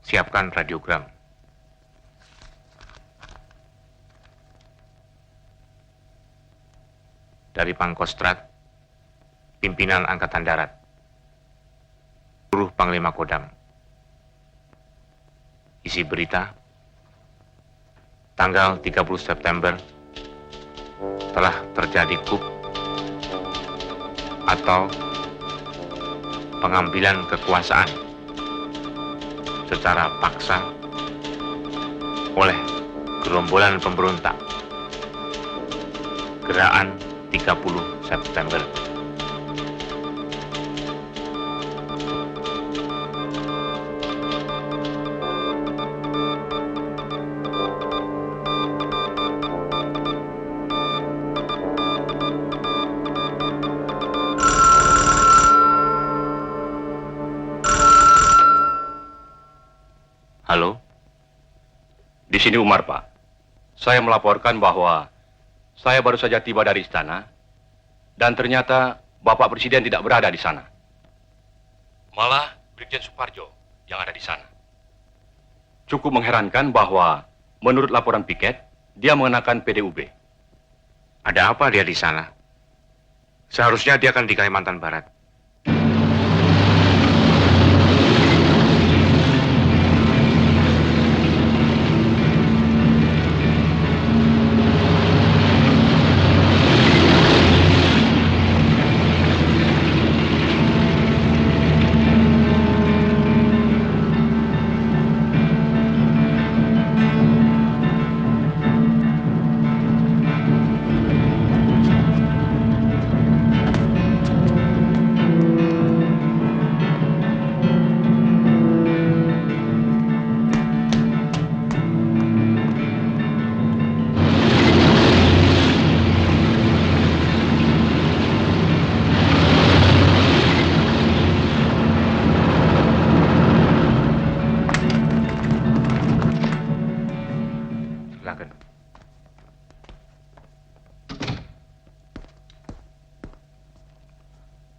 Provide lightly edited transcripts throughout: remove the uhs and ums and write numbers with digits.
Siapkan radiogram. Dari Pangkostrat, Pimpinan Angkatan Darat, seluruh Panglima Kodam. Isi berita, tanggal 30 September telah terjadi coup atau pengambilan kekuasaan secara paksa oleh gerombolan pemberontak Gerakan 30 September. Halo? Di sini Umar, Pak. Saya melaporkan bahwa saya baru saja tiba dari istana dan ternyata Bapak Presiden tidak berada di sana. Malah Brigjen Suparjo yang ada di sana. Cukup mengherankan bahwa menurut laporan piket, dia mengenakan PDUB. Ada apa dia di sana? Seharusnya dia akan di Kalimantan Barat.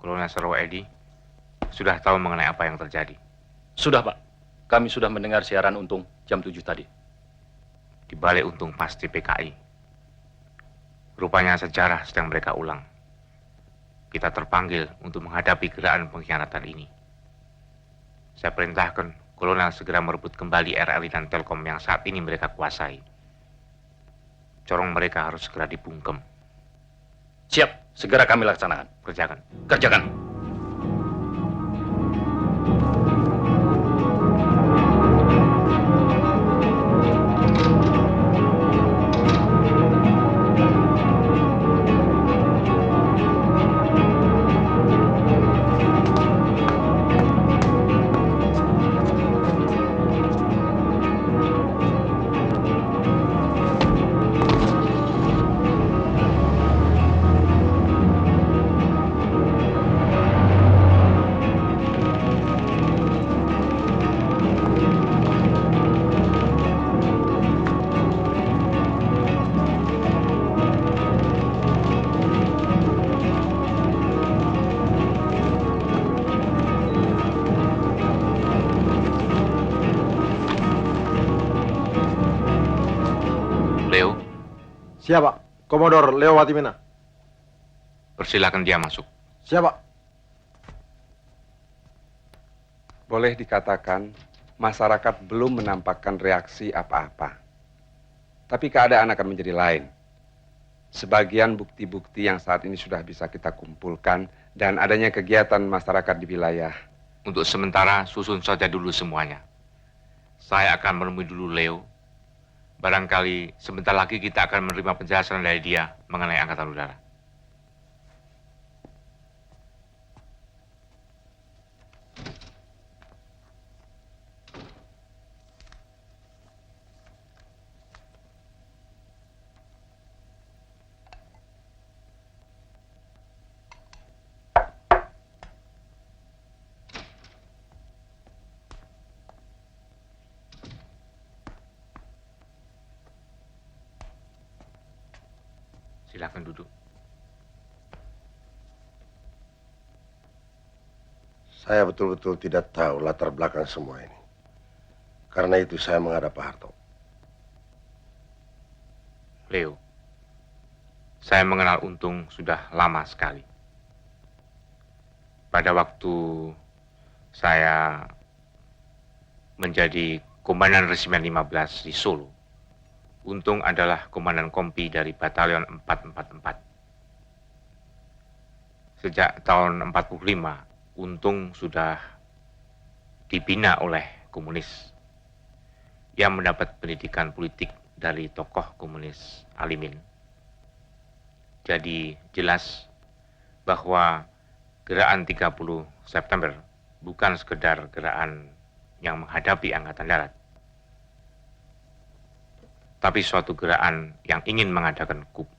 Kolonel Sarwo Edi sudah tahu mengenai apa yang terjadi. Sudah, Pak. Kami sudah mendengar siaran Untung jam 7 tadi. Di balik Untung pasti PKI. Rupanya sejarah sedang mereka ulang. Kita terpanggil untuk menghadapi gerakan pengkhianatan ini. Saya perintahkan Kolonel segera merebut kembali RRI dan Telkom yang saat ini mereka kuasai. Corong mereka harus segera dibungkem. Siap, segera kami laksanakan. Kerjakan. Kerjakan. Leo, Siapa? Komodor Leo Watimena. persilakan dia masuk. Siapa? Boleh dikatakan masyarakat belum menampakkan reaksi apa-apa. Tapi keadaan akan menjadi lain. Sebagian bukti-bukti yang saat ini sudah bisa kita kumpulkan dan adanya kegiatan masyarakat di wilayah. Untuk sementara susun saja dulu semuanya. Saya akan menemui dulu Leo. Barangkali sebentar lagi kita akan menerima penjelasan dari dia mengenai Angkatan Udara. Silakan duduk. Saya betul-betul tidak tahu latar belakang semua ini. Karena itu saya menghadap Pak Harto. Leo, saya mengenal Untung sudah lama sekali. Pada waktu saya menjadi Komandan Resimen 15 di Solo, Untung adalah Komandan Kompi dari Batalion 444. Sejak tahun 45, Untung sudah dibina oleh komunis. Ia mendapat pendidikan politik dari tokoh komunis Alimin. Jadi jelas bahwa gerakan 30 September bukan sekedar gerakan yang menghadapi Angkatan Darat, tapi suatu gerakan yang ingin mengadakan coup.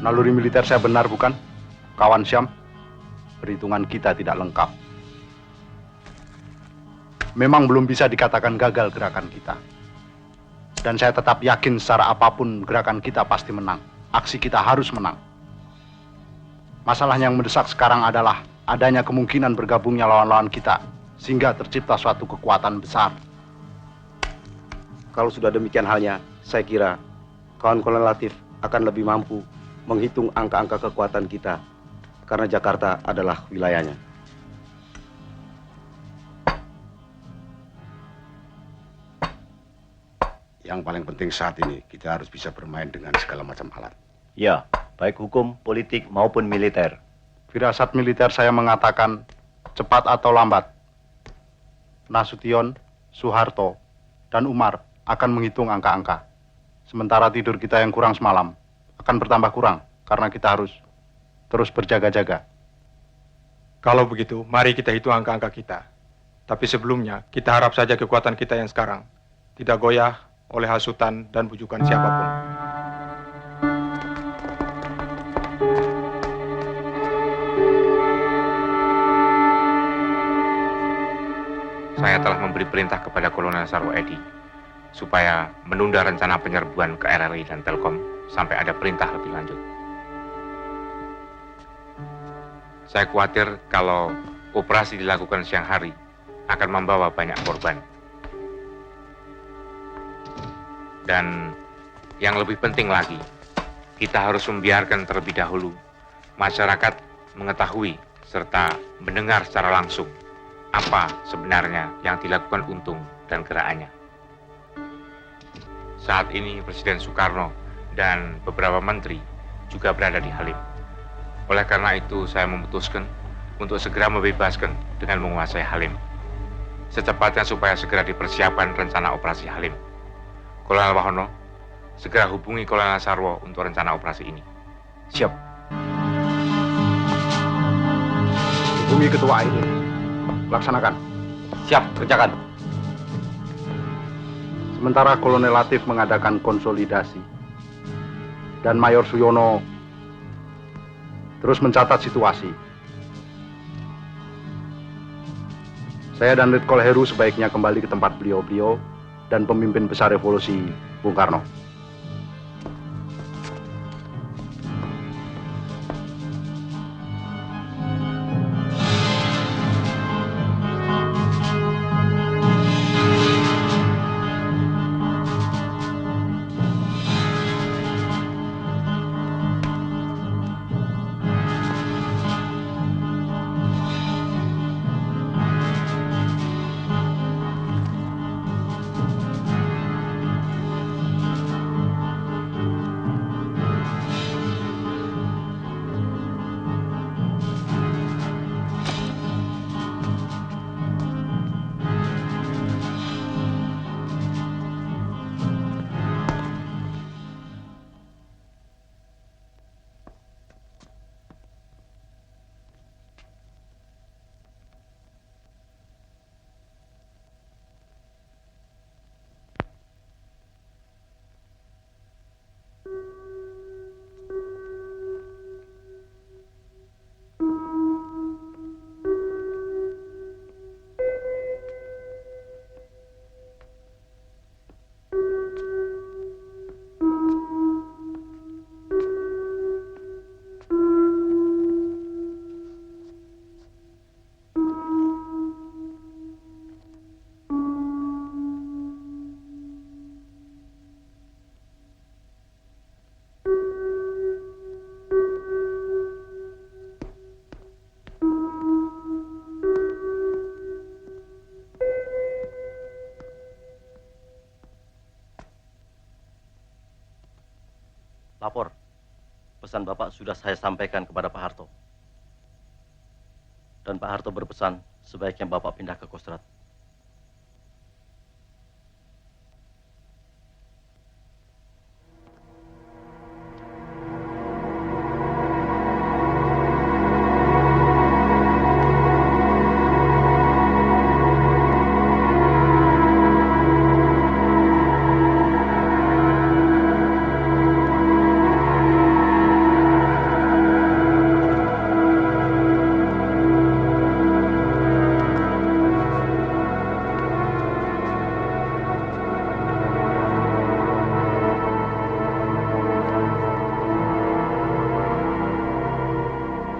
Naluri militer saya benar bukan, kawan Syam? Perhitungan kita tidak lengkap. Memang belum bisa dikatakan gagal gerakan kita. Dan saya tetap yakin secara apapun gerakan kita pasti menang. Aksi kita harus menang. Masalah yang mendesak sekarang adalah adanya kemungkinan bergabungnya lawan-lawan kita, sehingga tercipta suatu kekuatan besar. Kalau sudah demikian halnya, saya kira kawan Kolonel Latif akan lebih mampu menghitung angka-angka kekuatan kita, karena Jakarta adalah wilayahnya. Yang paling penting saat ini, kita harus bisa bermain dengan segala macam alat. Ya, baik hukum, politik, maupun militer. Firasat militer saya mengatakan, cepat atau lambat, Nasution, Soeharto, dan Umar akan menghitung angka-angka. Sementara tidur kita yang kurang semalam akan bertambah kurang, karena kita harus terus berjaga-jaga. Kalau begitu, mari kita hitung angka-angka kita. Tapi sebelumnya, kita harap saja kekuatan kita yang sekarang tidak goyah oleh hasutan dan bujukan siapapun. Saya telah memberi perintah kepada Kolonel Sarwo Edi supaya menunda rencana penyerbuan ke RRI dan Telkom sampai ada perintah lebih lanjut. Saya khawatir kalau operasi dilakukan siang hari akan membawa banyak korban. Dan yang lebih penting lagi, kita harus membiarkan terlebih dahulu masyarakat mengetahui serta mendengar secara langsung apa sebenarnya yang dilakukan Untung dan gerakannya. Saat ini Presiden Soekarno dan beberapa menteri juga berada di Halim. Oleh karena itu saya memutuskan untuk segera membebaskan dengan menguasai Halim. Secepatnya supaya segera dipersiapkan rencana operasi Halim. Kolonel Wahono, segera hubungi Kolonel Sarwo untuk rencana operasi ini. Siap. Hubungi Ketua AID. Laksanakan. Siap, kerjakan. Sementara Kolonel Latif mengadakan konsolidasi dan Mayor Suyono terus mencatat situasi. Saya dan Letkol Heru sebaiknya kembali ke tempat beliau-beliau dan pemimpin besar revolusi, Bung Karno. pesan Bapak sudah saya sampaikan kepada Pak Harto. Dan Pak Harto berpesan sebaiknya Bapak pindah ke Kostrad.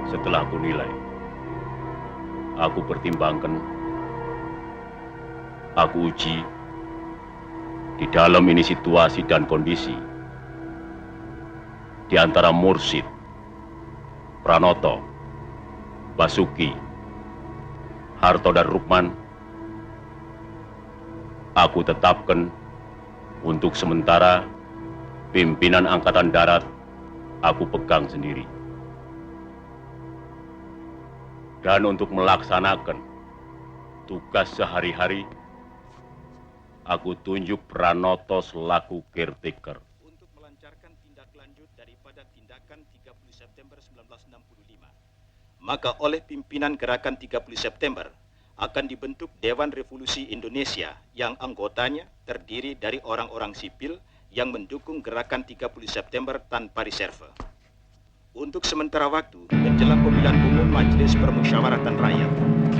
Setelah aku nilai, aku pertimbangkan, aku uji di dalam ini situasi dan kondisi di antara Mursid, Pranoto, Basuki, Harto dan Rukman. Aku tetapkan untuk sementara pimpinan Angkatan Darat aku pegang sendiri. Dan untuk melaksanakan tugas sehari-hari, aku tunjuk Pranoto selaku caretaker. Untuk melancarkan tindak lanjut daripada tindakan 30 September 1965, maka oleh pimpinan Gerakan 30 September akan dibentuk Dewan Revolusi Indonesia yang anggotanya terdiri dari orang-orang sipil yang mendukung Gerakan 30 September tanpa reserve. Untuk sementara waktu, menjelang pemilihan umum Majelis Permusyawaratan Rakyat,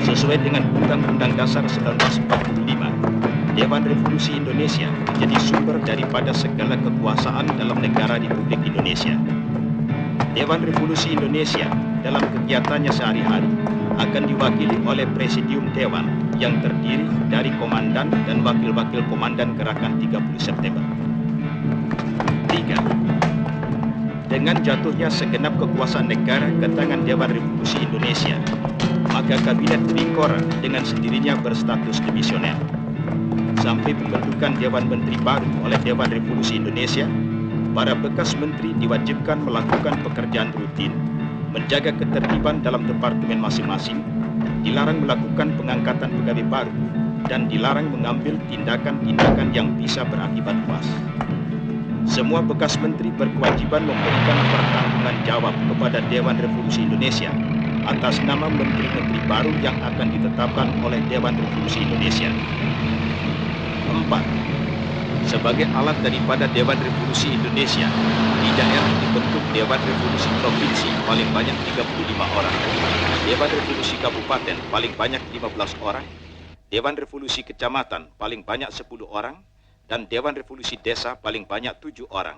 sesuai dengan Undang-Undang Dasar 1945, Dewan Revolusi Indonesia menjadi sumber daripada segala kekuasaan dalam negara Republik Indonesia. Dewan Revolusi Indonesia dalam kegiatannya sehari-hari akan diwakili oleh Presidium Dewan yang terdiri dari komandan dan wakil-wakil komandan Gerakan 30 September. 3. Dengan jatuhnya segenap kekuasaan negara ke tangan Dewan Revolusi Indonesia, maka Kabinet Trikora dengan sendirinya berstatus dimisioner. Sampai pembentukan Dewan Menteri baru oleh Dewan Revolusi Indonesia, para bekas menteri diwajibkan melakukan pekerjaan rutin, menjaga ketertiban dalam departemen masing-masing, dilarang melakukan pengangkatan pegawai baru, dan dilarang mengambil tindakan-tindakan yang bisa berakibat luas. Semua bekas menteri berkewajiban memberikan pertanggungan jawab kepada Dewan Revolusi Indonesia atas nama menteri-menteri baru yang akan ditetapkan oleh Dewan Revolusi Indonesia. 4. Sebagai alat daripada Dewan Revolusi Indonesia, di daerah dibentuk Dewan Revolusi Provinsi paling banyak 35 orang, Dewan Revolusi Kabupaten paling banyak 15 orang, Dewan Revolusi Kecamatan paling banyak 10 orang, dan Dewan Revolusi Desa paling banyak 7 orang,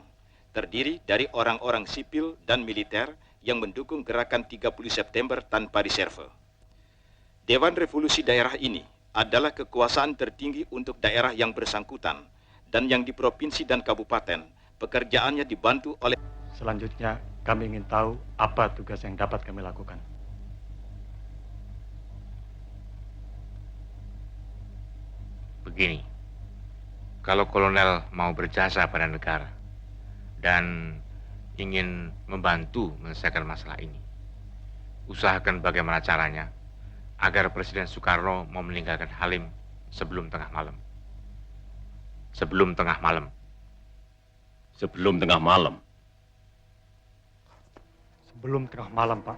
terdiri dari orang-orang sipil dan militer yang mendukung Gerakan 30 September tanpa reserve. Dewan Revolusi daerah ini adalah kekuasaan tertinggi untuk daerah yang bersangkutan, dan yang di provinsi dan kabupaten, pekerjaannya dibantu oleh... Selanjutnya, kami ingin tahu apa tugas yang dapat kami lakukan. Begini, kalau kolonel mau berjasa pada negara dan ingin membantu menyelesaikan masalah ini, usahakan bagaimana caranya agar Presiden Soekarno mau meninggalkan Halim sebelum tengah malam. Sebelum tengah malam. Sebelum tengah malam. Sebelum tengah malam, Pak.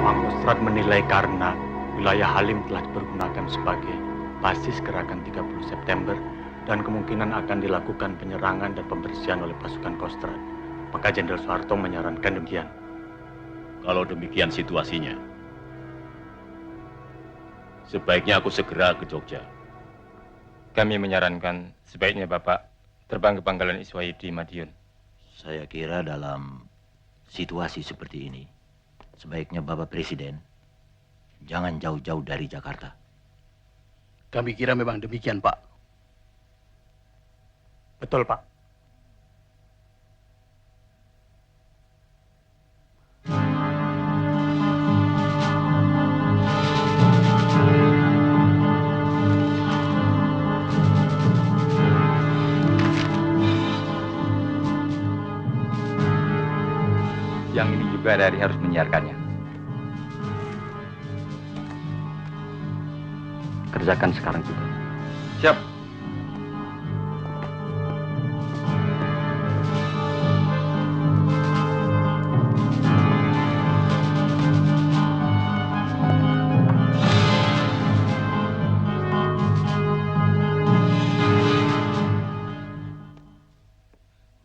Pangkostrat menilai karena wilayah Halim telah dipergunakan sebagai basis Gerakan 30 September dan kemungkinan akan dilakukan penyerangan dan pembersihan oleh pasukan Kostrad. Maka Jenderal Soeharto menyarankan demikian. Kalau demikian situasinya, sebaiknya aku segera ke Jogja. Kami menyarankan sebaiknya Bapak terbang ke Pangkalan Iswai di Madiun. Saya kira dalam situasi seperti ini, sebaiknya Bapak Presiden jangan jauh-jauh dari Jakarta. Kami kira memang demikian, Pak. Betul, Pak. Yang ini juga dari harus menyiarkannya. Kerjakan sekarang juga. Siap.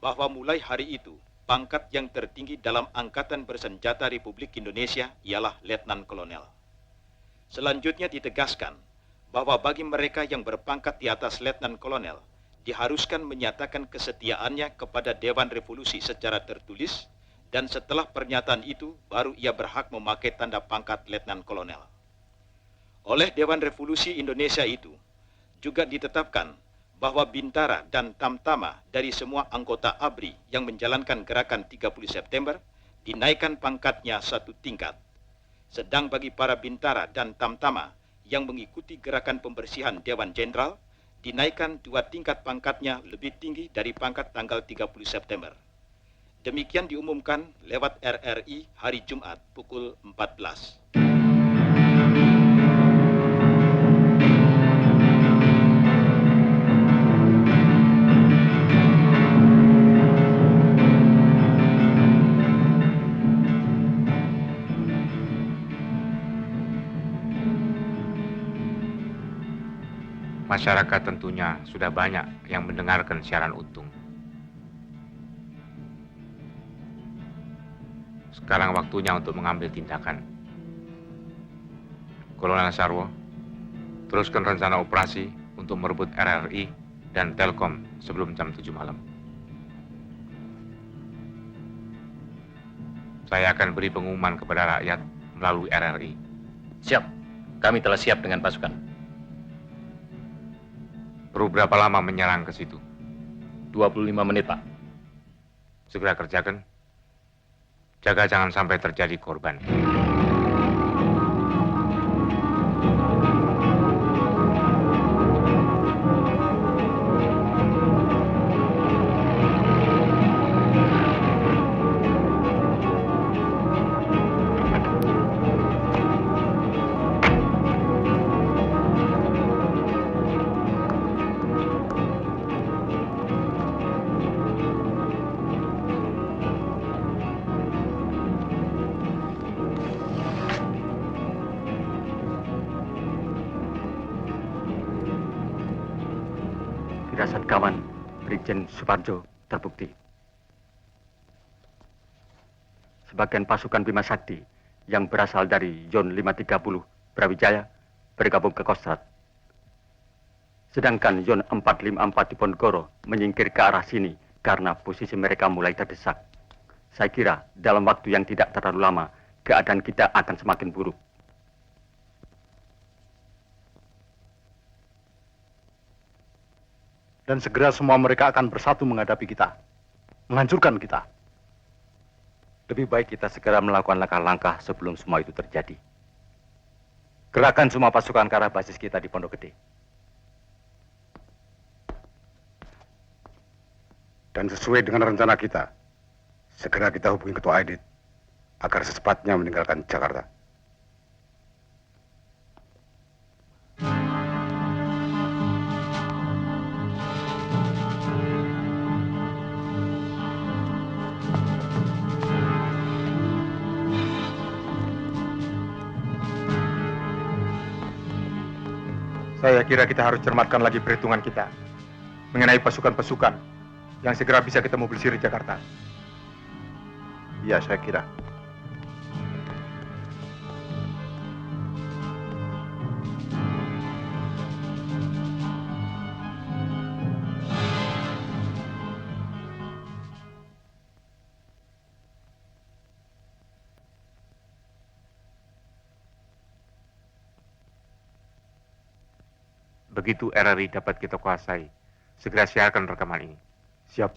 Bahwa mulai hari itu, pangkat yang tertinggi dalam Angkatan Bersenjata Republik Indonesia ialah Letnan Kolonel. Selanjutnya ditegaskan bahwa bagi mereka yang berpangkat di atas Letnan Kolonel, diharuskan menyatakan kesetiaannya kepada Dewan Revolusi secara tertulis, dan setelah pernyataan itu, baru ia berhak memakai tanda pangkat Letnan Kolonel. Oleh Dewan Revolusi Indonesia itu, juga ditetapkan bahwa Bintara dan Tamtama dari semua anggota ABRI yang menjalankan gerakan 30 September dinaikkan pangkatnya 1 tingkat. Sedang bagi para Bintara dan Tamtama yang mengikuti gerakan pembersihan Dewan Jenderal dinaikkan 2 tingkat pangkatnya lebih tinggi dari pangkat tanggal 30 September. Demikian diumumkan lewat RRI hari Jumat pukul 14. Masyarakat tentunya sudah banyak yang mendengarkan siaran Untung. Sekarang waktunya untuk mengambil tindakan. Kolonel Sarwo, teruskan rencana operasi untuk merebut RRI dan Telkom sebelum jam 7 malam. Saya akan beri pengumuman kepada rakyat melalui RRI. Siap. Kami telah siap dengan pasukan. Perlu berapa lama menyerang ke situ? 25 menit, Pak. Segera kerjakan. Jaga jangan sampai terjadi korban. Firasat kawan Brigjen Suparjo terbukti. Sebagian pasukan Bima Sakti yang berasal dari Zon 530 Brawijaya bergabung ke Kostrad. Sedangkan Zon 454 di Ponegoro menyingkir ke arah sini karena posisi mereka mulai terdesak. Saya kira dalam waktu yang tidak terlalu lama, keadaan kita akan semakin buruk. Dan segera semua mereka akan bersatu menghadapi kita, menghancurkan kita. Lebih baik kita segera melakukan langkah-langkah sebelum semua itu terjadi. Gerakan semua pasukan ke arah basis kita di Pondok Gede. Dan sesuai dengan rencana kita, segera kita hubungi Ketua Aidit agar secepatnya meninggalkan Jakarta. Saya kira kita harus cermatkan lagi perhitungan kita mengenai pasukan-pasukan yang segera bisa kita mobilisir di Jakarta. Iya, saya kira. Begitu RRI dapat kita kuasai, segera siarkan rekaman ini. Siap.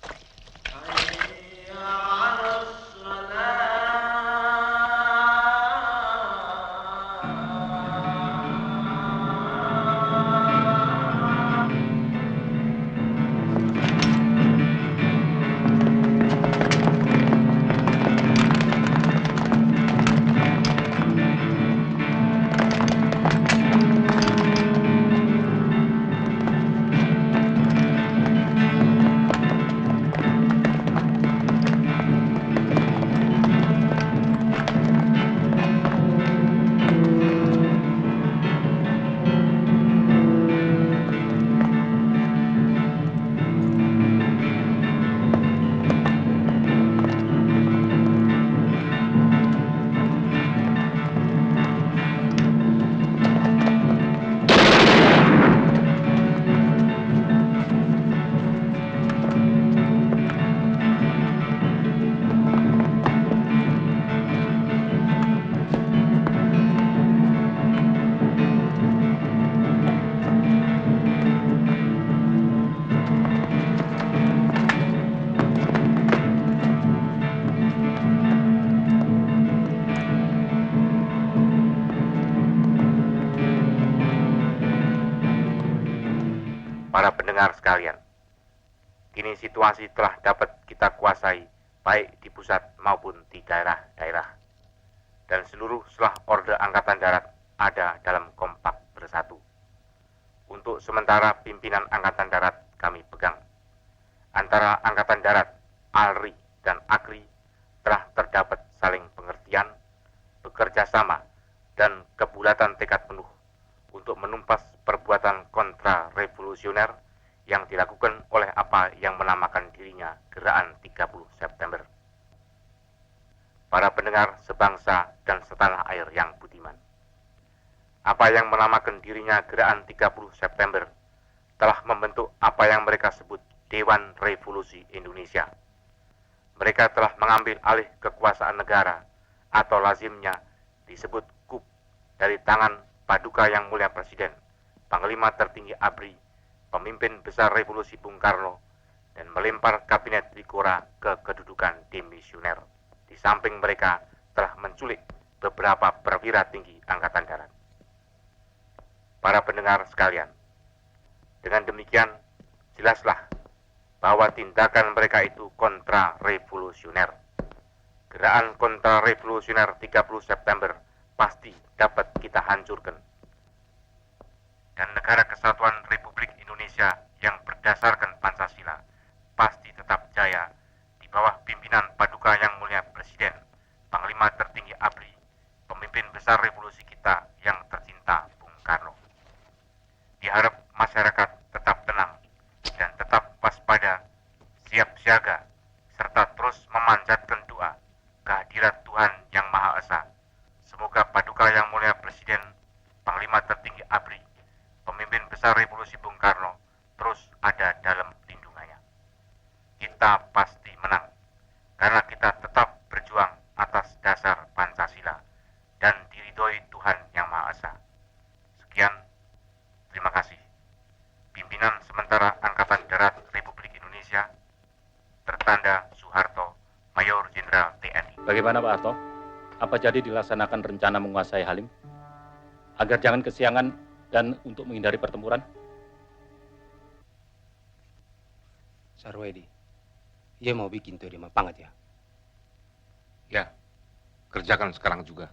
pendengar sekalian, kini situasi telah dapat kita kuasai baik di pusat maupun di daerah-daerah. Dan seluruh selah Orde Angkatan Darat ada dalam kompak bersatu. Untuk sementara pimpinan Angkatan Darat kami pegang. Antara Angkatan Darat, ALRI, dan AGRI telah terdapat saling pengertian, bekerja sama, dan kebulatan tekad penuh untuk menumpas perbuatan kontra-revolusioner yang dilakukan oleh apa yang menamakan dirinya Gerakan 30 September. Para pendengar sebangsa dan setanah air yang budiman, apa yang menamakan dirinya Gerakan 30 September telah membentuk apa yang mereka sebut Dewan Revolusi Indonesia. Mereka telah mengambil alih kekuasaan negara atau lazimnya disebut KUP dari tangan Paduka Yang Mulia Presiden, Panglima Tertinggi ABRI, pemimpin besar revolusi Bung Karno, dan melempar kabinet Trikora ke kedudukan demisioner. Di samping mereka telah menculik beberapa perwira tinggi Angkatan Darat. Para pendengar sekalian, dengan demikian jelaslah bahwa tindakan mereka itu kontra-revolusioner. Gerakan kontra-revolusioner 30 September pasti dapat kita hancurkan. Dan negara kesatuan Republik Indonesia yang berdasarkan Pancasila pasti tetap jaya di bawah pimpinan Paduka Yang Mulia Presiden, Panglima Tertinggi ABRI, pemimpin besar revolusi kita yang tercinta Bung Karno. Diharap masyarakat tetap tenang dan tetap waspada, siap siaga, serta terus memanjatkan doa kehadirat Tuhan Yang Maha Esa. Semoga Paduka Yang Mulia Presiden, Panglima Tertinggi ABRI, pemimpin besar revolusi Bung Karno terus ada dalam lindungannya. Kita pasti menang, karena kita tetap berjuang atas dasar Pancasila dan diridhoi Tuhan Yang Maha Esa. Sekian, terima kasih. Pimpinan sementara Angkatan Darat Republik Indonesia, tertanda Soeharto, Mayor Jenderal TNI. Bagaimana Pak Harto? Apa jadi dilaksanakan rencana menguasai Halim? Agar jangan kesiangan dan untuk menghindari pertempuran? Sarwedi, ia mau bikin tuh di Mapangat ya? Ya, kerjakan sekarang juga.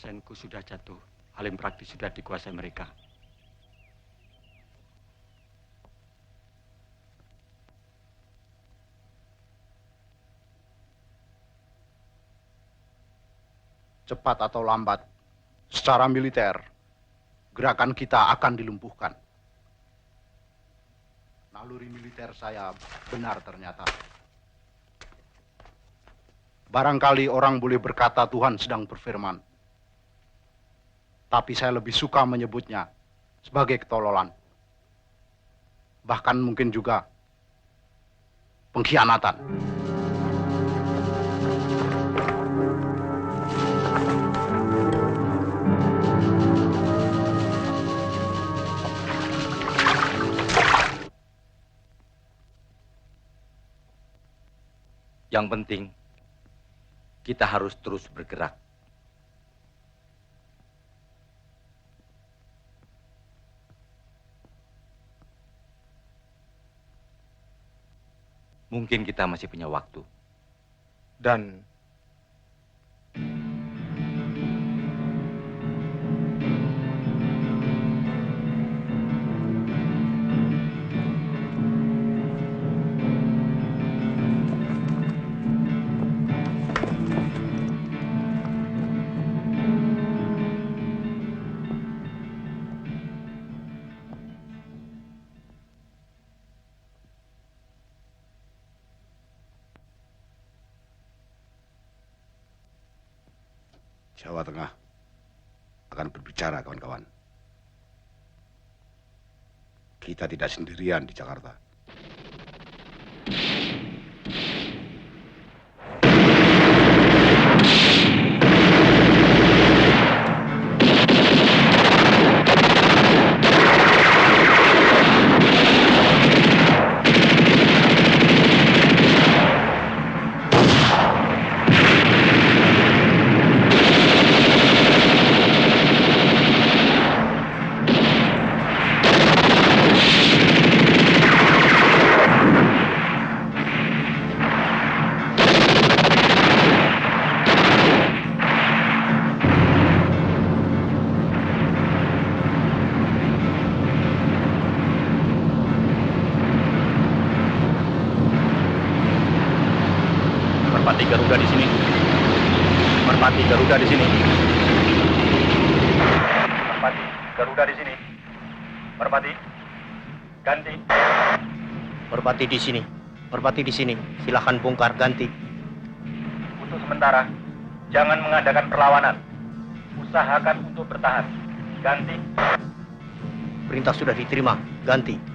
Senku sudah jatuh, Halim praktis sudah dikuasai mereka. Cepat atau lambat, secara militer, gerakan kita akan dilumpuhkan. Naluri militer saya benar ternyata. Barangkali orang boleh berkata Tuhan sedang berfirman. Tapi saya lebih suka menyebutnya sebagai ketololan. Bahkan mungkin juga pengkhianatan. Yang penting, kita harus terus bergerak. Mungkin kita masih punya waktu. Dan Jawa Tengah akan berbicara, kawan-kawan. Kita tidak sendirian di Jakarta. Merpati Garuda di sini. Merpati Garuda di sini. Merpati Garuda di sini. Merpati. Ganti. Merpati di sini. Merpati di sini. Silahkan bongkar, ganti. Untuk sementara, jangan mengadakan perlawanan. Usahakan untuk bertahan. Ganti. Perintah sudah diterima, ganti.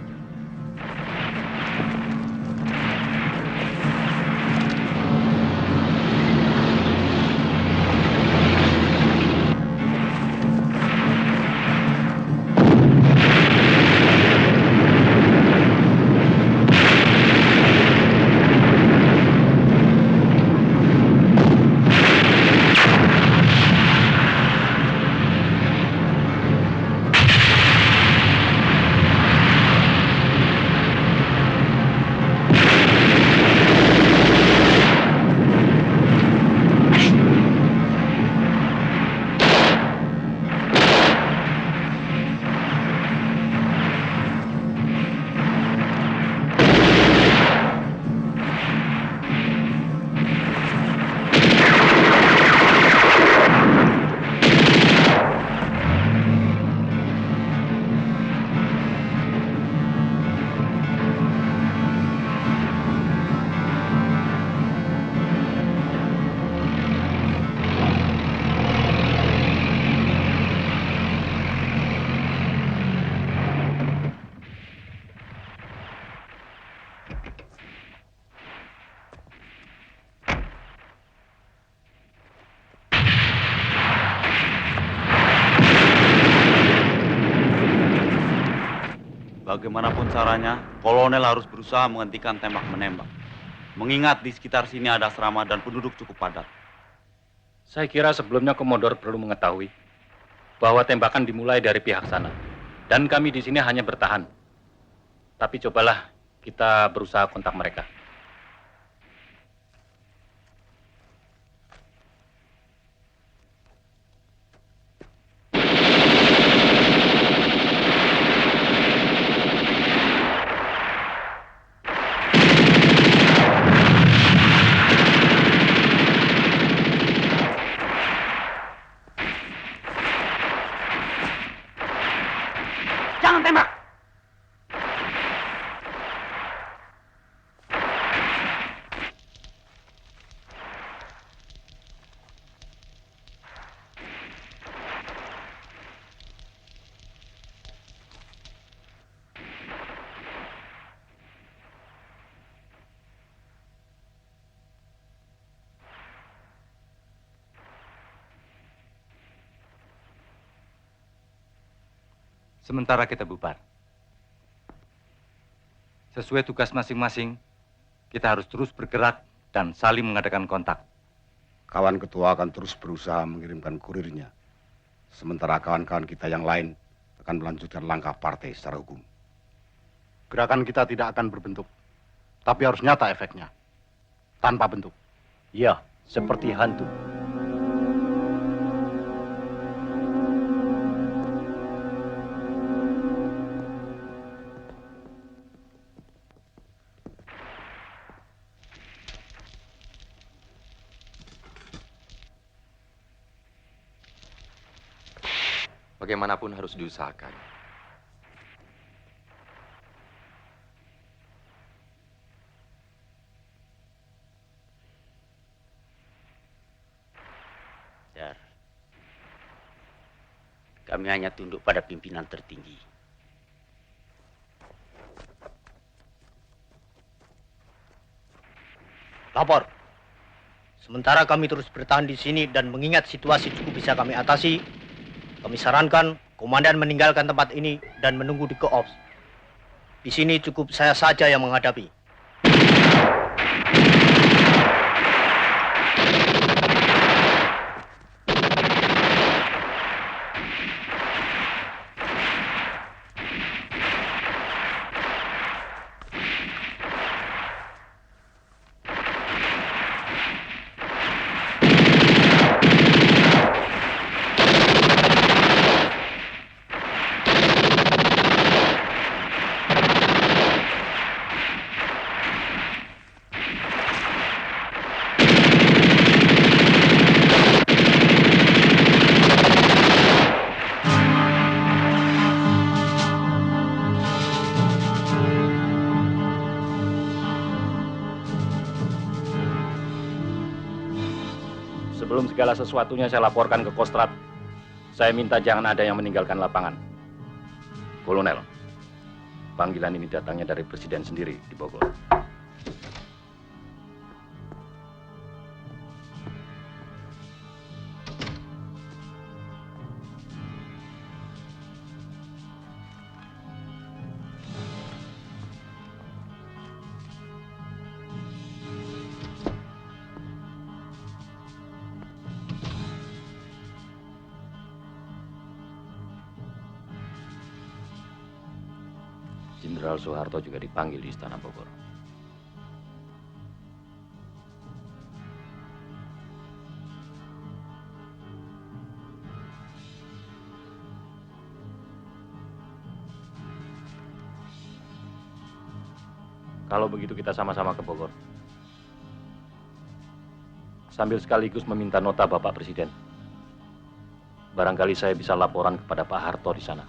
Bagaimanapun caranya, kolonel harus berusaha menghentikan tembak-menembak. Mengingat di sekitar sini ada asrama dan penduduk cukup padat. Saya kira sebelumnya Komodor perlu mengetahui bahwa tembakan dimulai dari pihak sana. Dan kami di sini hanya bertahan. Tapi cobalah kita berusaha kontak mereka. sementara kita bubar. Sesuai tugas masing-masing, kita harus terus bergerak dan saling mengadakan kontak. Kawan ketua akan terus berusaha mengirimkan kurirnya. Sementara kawan-kawan kita yang lain akan melanjutkan langkah partai secara hukum. Gerakan kita tidak akan berbentuk, tapi harus nyata efeknya. Tanpa bentuk. Ya, seperti hantu. Bagaimanapun harus diusahakan. Dar, kami hanya tunduk pada pimpinan tertinggi. Lapor. Sementara kami terus bertahan di sini dan mengingat situasi cukup bisa kami atasi, kami sarankan komandan meninggalkan tempat ini dan menunggu di Koops. Di sini cukup saya saja yang menghadapi. Sebelum segala sesuatunya saya laporkan ke Kostrad, saya minta jangan ada yang meninggalkan lapangan. Kolonel, panggilan ini datangnya dari Presiden sendiri di Bogor. Jenderal Soeharto juga dipanggil di Istana Bogor. Kalau begitu kita sama-sama ke Bogor. Sambil sekaligus meminta nota Bapak Presiden. Barangkali saya bisa laporan kepada Pak Harto di sana.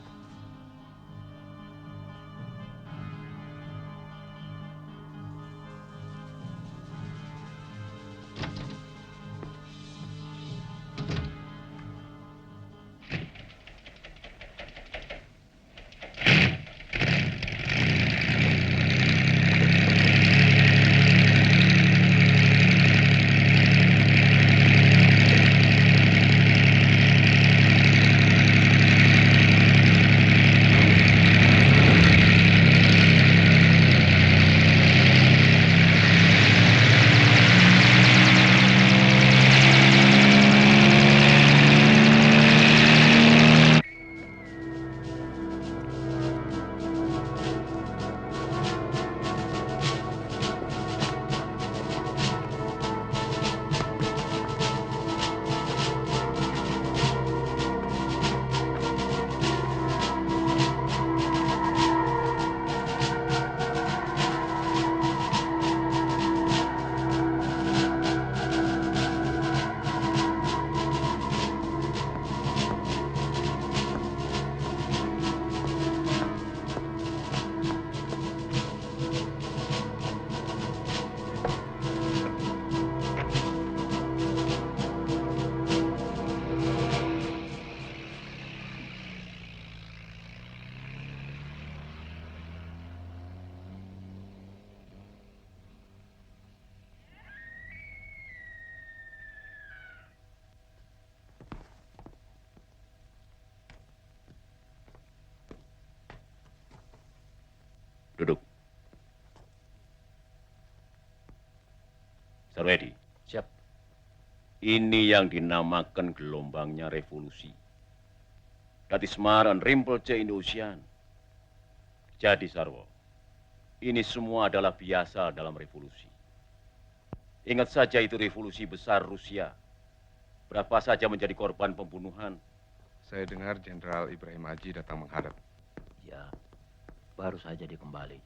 Ini yang dinamakan gelombangnya revolusi. That is Maran Rimpel C Indosian. Jadi Sarwo, ini semua adalah biasa dalam revolusi. Ingat saja itu revolusi besar Rusia. Berapa saja menjadi korban pembunuhan. Saya dengar Jenderal Ibrahim Haji datang menghadap. Ya, baru saja dia kembali.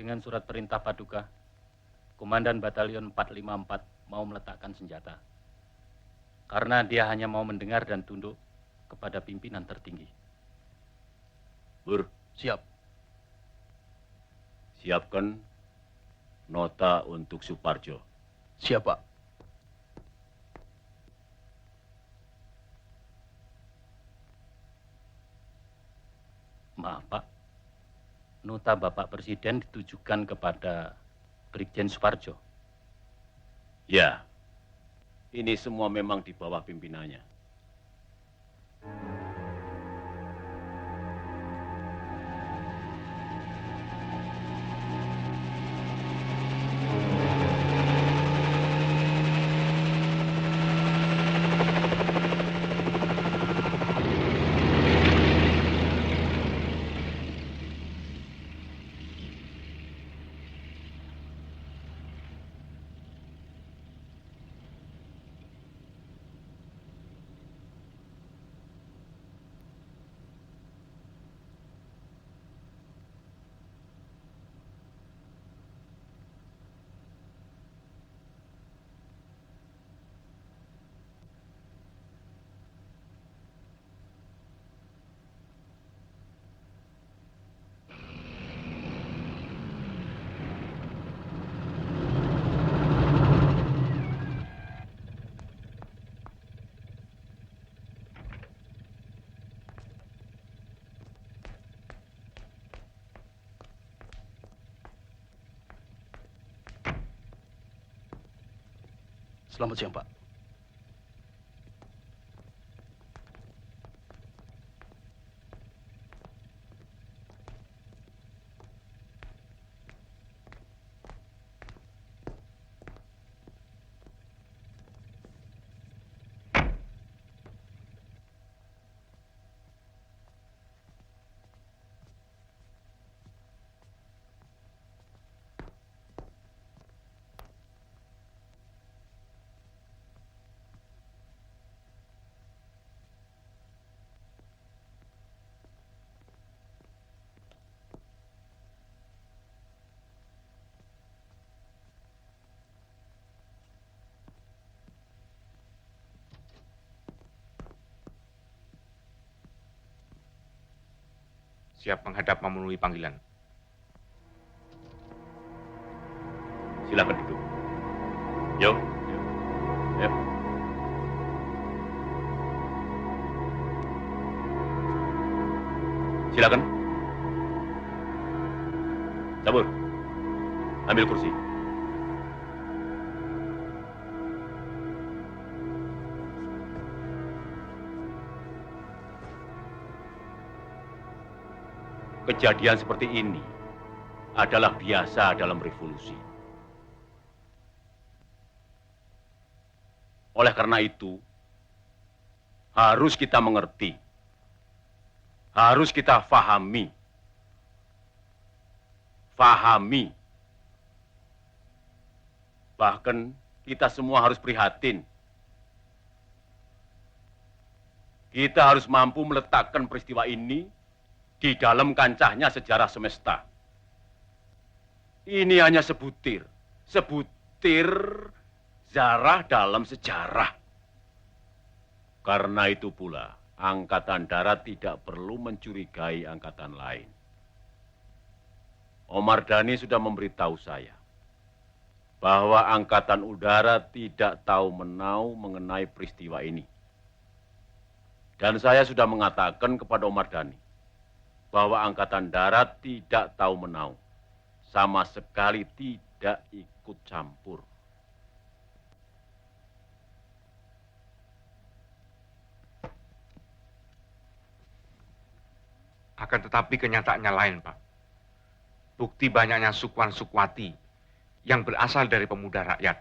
Dengan surat perintah Paduka, Komandan Batalion 454 mau meletakkan senjata. Karena dia hanya mau mendengar dan tunduk kepada pimpinan tertinggi. Bur, siap. Siapkan nota untuk Suparjo. Siap, Pak. Maaf, Pak. Nota Bapak Presiden ditujukan kepada Brigjen Suparjo. Ya, ini semua memang di bawah pimpinannya. Selamat siang, Pak. Siap menghadap memenuhi panggilan. Silakan duduk. Yo. Yo. Silakan. Sabur. Ambil kursi. Kejadian seperti ini adalah biasa dalam revolusi. Oleh karena itu, harus kita mengerti, harus kita fahami, bahkan kita semua harus prihatin. Kita harus mampu meletakkan peristiwa ini di dalam kancahnya sejarah semesta. Ini hanya sebutir zarah dalam sejarah. Karena itu pula, Angkatan Darat tidak perlu mencurigai angkatan lain. Omar Dhani sudah memberitahu saya bahwa Angkatan Udara tidak tahu menau mengenai peristiwa ini. Dan saya sudah mengatakan kepada Omar Dhani bahwa Angkatan Darat tidak tahu menau, sama sekali tidak ikut campur. Akan tetapi kenyataannya lain, Pak. Bukti banyaknya sukuan sukwati yang berasal dari pemuda rakyat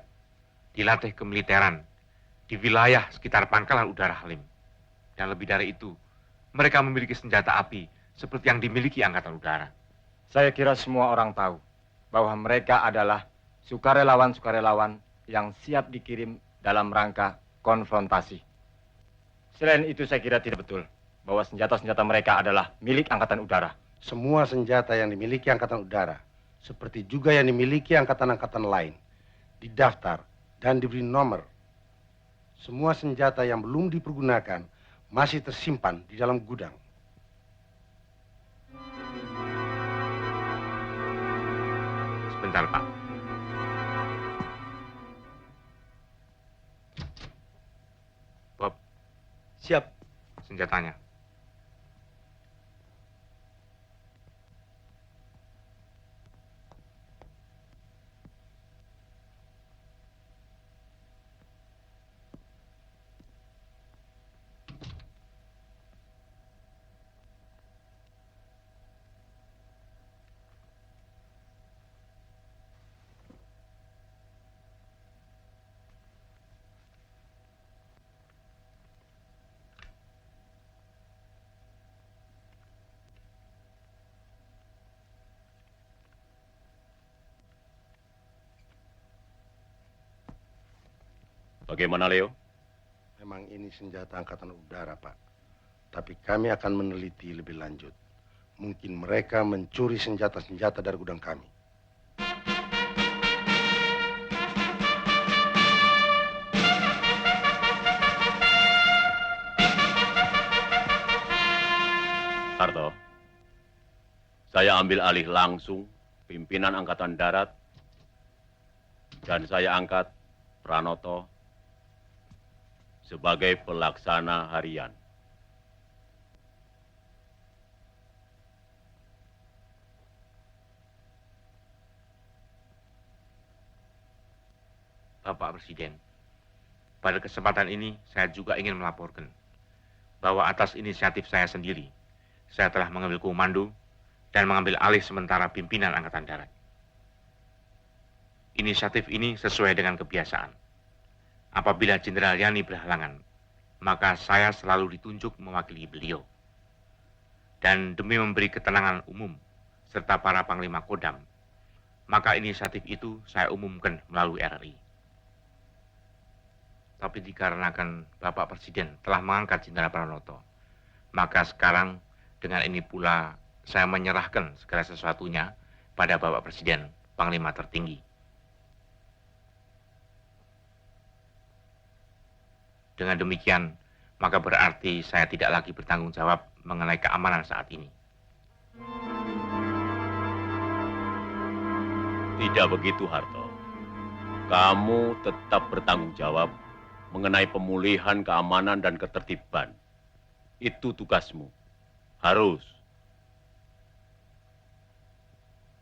dilatih kemiliteran di wilayah sekitar Pangkalan Udara Halim. Dan lebih dari itu, mereka memiliki senjata api seperti yang dimiliki Angkatan Udara. Saya kira semua orang tahu bahwa mereka adalah sukarelawan-sukarelawan yang siap dikirim dalam rangka konfrontasi. Selain itu saya kira tidak betul bahwa senjata-senjata mereka adalah milik Angkatan Udara. Semua senjata yang dimiliki Angkatan Udara, seperti juga yang dimiliki angkatan-angkatan lain, didaftar dan diberi nomor. Semua senjata yang belum dipergunakan masih tersimpan di dalam gudang. Sebentar, Pak. Bob. Siap. Senjatanya. Bagaimana, Leo? Memang ini senjata Angkatan Udara, Pak. Tapi kami akan meneliti lebih lanjut. Mungkin mereka mencuri senjata-senjata dari gudang kami. Harto, saya ambil alih langsung pimpinan Angkatan Darat dan saya angkat Pranoto sebagai pelaksana harian. Bapak Presiden, pada kesempatan ini saya juga ingin melaporkan bahwa atas inisiatif saya sendiri, saya telah mengambil komando dan mengambil alih sementara pimpinan Angkatan Darat. Inisiatif ini sesuai dengan kebiasaan. Apabila Jenderal Yani berhalangan, maka saya selalu ditunjuk mewakili beliau. Dan demi memberi ketenangan umum serta para Panglima Kodam, maka inisiatif itu saya umumkan melalui RRI. Tapi dikarenakan Bapak Presiden telah mengangkat Jenderal Pranoto, maka sekarang dengan ini pula saya menyerahkan segala sesuatunya pada Bapak Presiden, Panglima tertinggi. Dengan demikian, maka berarti saya tidak lagi bertanggung jawab mengenai keamanan saat ini. Tidak begitu, Harto. Kamu tetap bertanggung jawab mengenai pemulihan keamanan dan ketertiban. Itu tugasmu. Harus.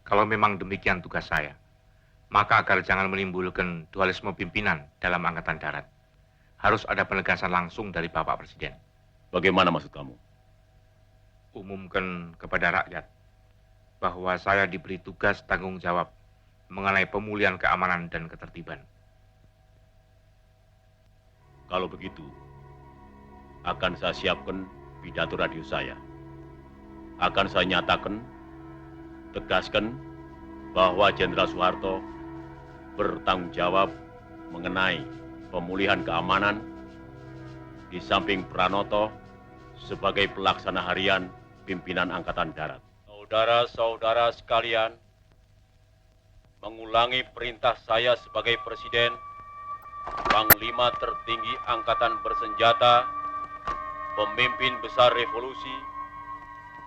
Kalau memang demikian tugas saya, maka agar jangan menimbulkan dualisme pimpinan dalam Angkatan Darat, harus ada penegasan langsung dari Bapak Presiden. Bagaimana maksud kamu? Umumkan kepada rakyat bahwa saya diberi tugas tanggung jawab mengenai pemulihan keamanan dan ketertiban. Kalau begitu, akan saya siapkan pidato radio saya. Akan saya nyatakan, tegaskan bahwa Jenderal Soeharto bertanggung jawab mengenai pemulihan keamanan di samping Pranoto sebagai pelaksana harian pimpinan Angkatan Darat. Saudara-saudara sekalian, mengulangi perintah saya sebagai Presiden, Panglima tertinggi Angkatan Bersenjata, pemimpin besar revolusi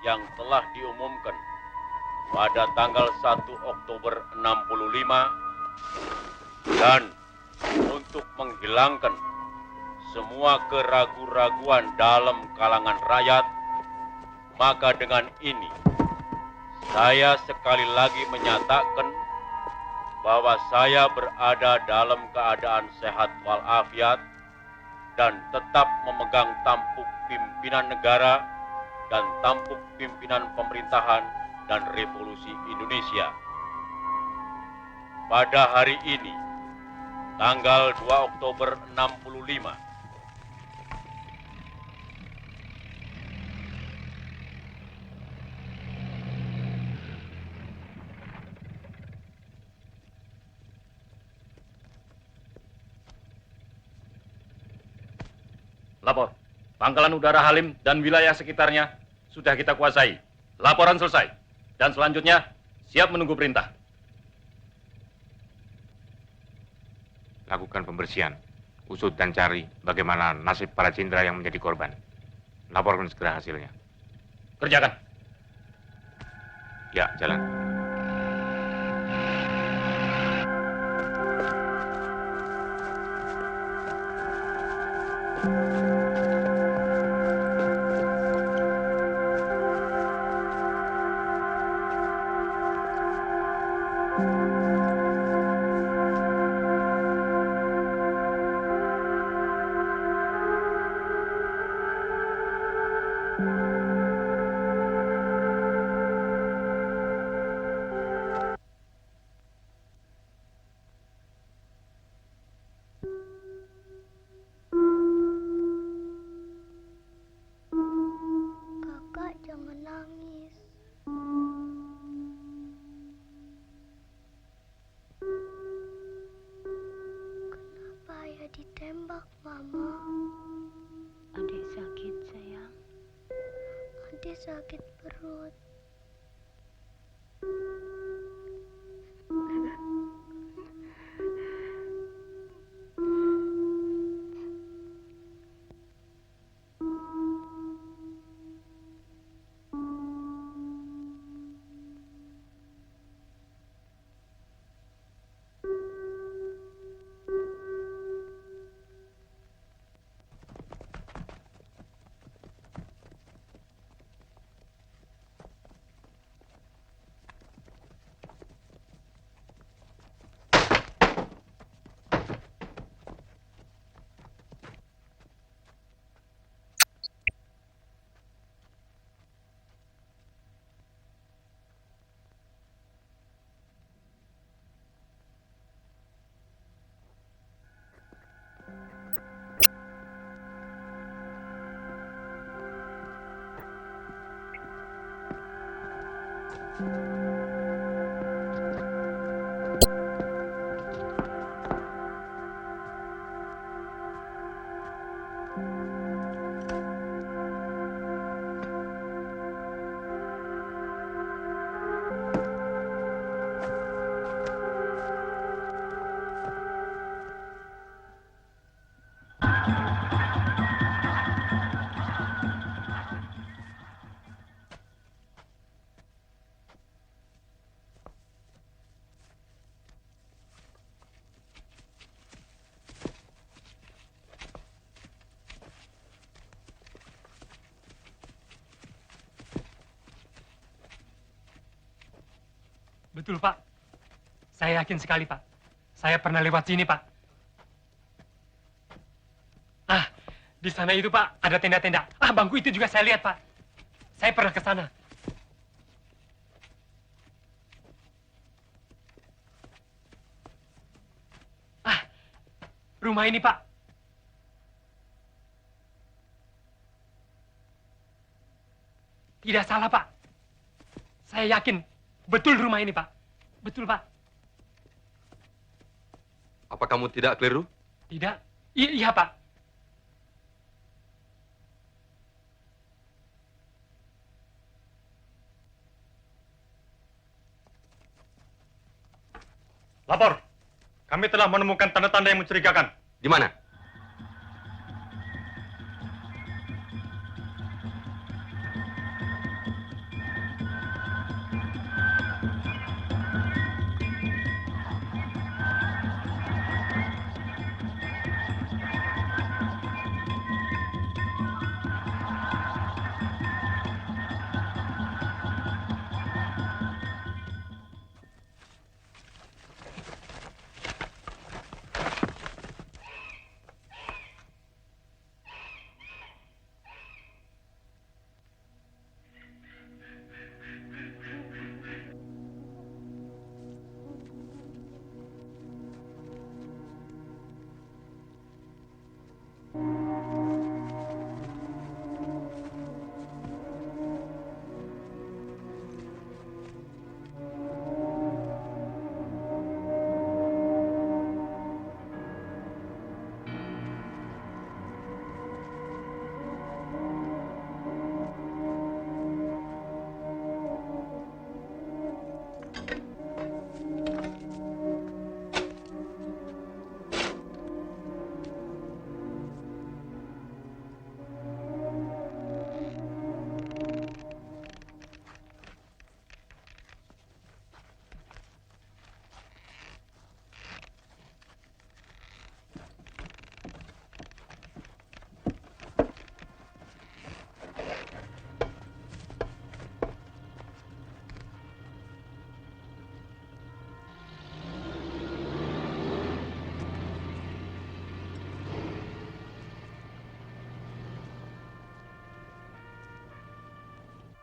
yang telah diumumkan pada tanggal 1 Oktober 65 dan untuk menghilangkan semua keraguan-raguan dalam kalangan rakyat, maka dengan ini saya sekali lagi menyatakan bahwa saya berada dalam keadaan sehat walafiat dan tetap memegang tampuk pimpinan negara dan tampuk pimpinan pemerintahan dan Revolusi Indonesia. Pada hari ini, tanggal 2 Oktober 65. Lapor, Pangkalan Udara Halim dan wilayah sekitarnya sudah kita kuasai. Laporan selesai. Dan selanjutnya, siap menunggu perintah. Lakukan pembersihan, usut dan cari bagaimana nasib para jenderal yang menjadi korban. Laporkan segera hasilnya. Kerjakan. Ya, jalan. Kakak jangan nangis. Kenapa ayah ditembak, Mama? Adik sakit, sayang. Adik sakit perut. Betul, Pak. Saya yakin sekali, Pak. Saya pernah lewat sini, Pak. Ah, di sana itu, Pak, ada tenda-tenda. Ah, bangku itu juga saya lihat, Pak. Saya pernah ke sana. Ah, rumah ini, Pak. Tidak salah, Pak. Saya yakin. Betul rumah ini, Pak. Betul, Pak. Apa kamu tidak keliru? Tidak. Iya, Pak. Lapor. Kami telah menemukan tanda-tanda yang mencurigakan. Di mana?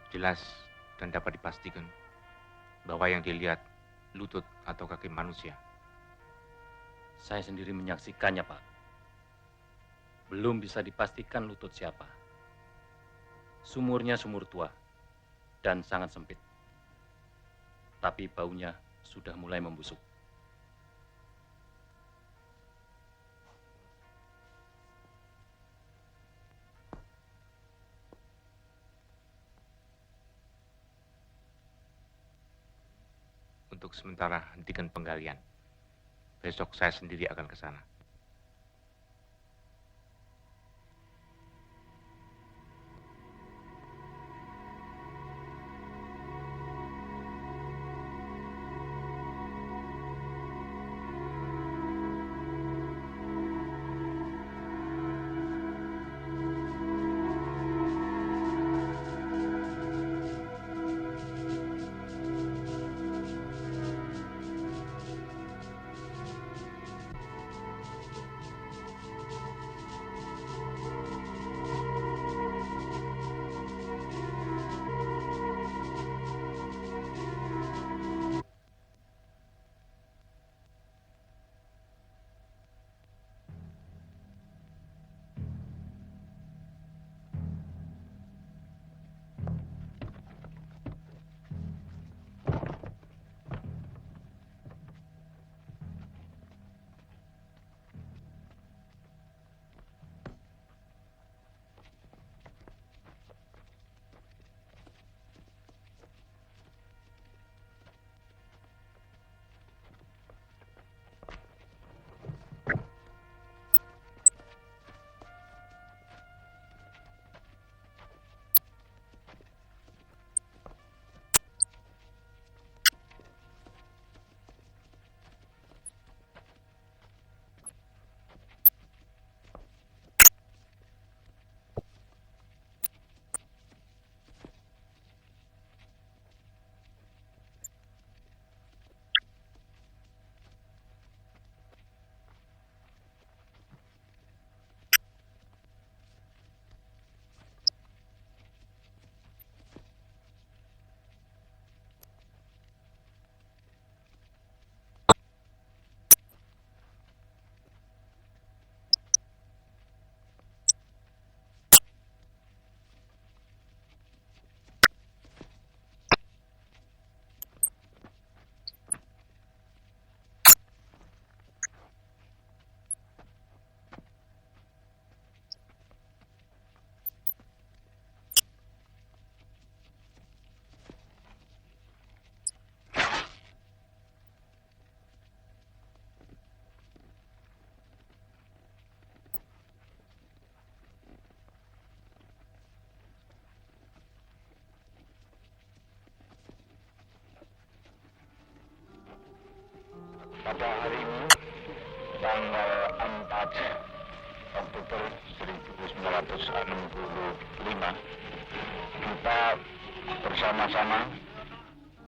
Jelas dan dapat dipastikan bahwa yang dilihat lutut atau kaki manusia. Saya sendiri menyaksikannya, Pak. Belum bisa dipastikan lutut siapa. Sumurnya sumur tua dan sangat sempit. Tapi baunya sudah mulai membusuk. Untuk sementara hentikan penggalian. Besok saya sendiri akan ke sana. Pada hari ini, tanggal 4 Oktober 1965, kita bersama-sama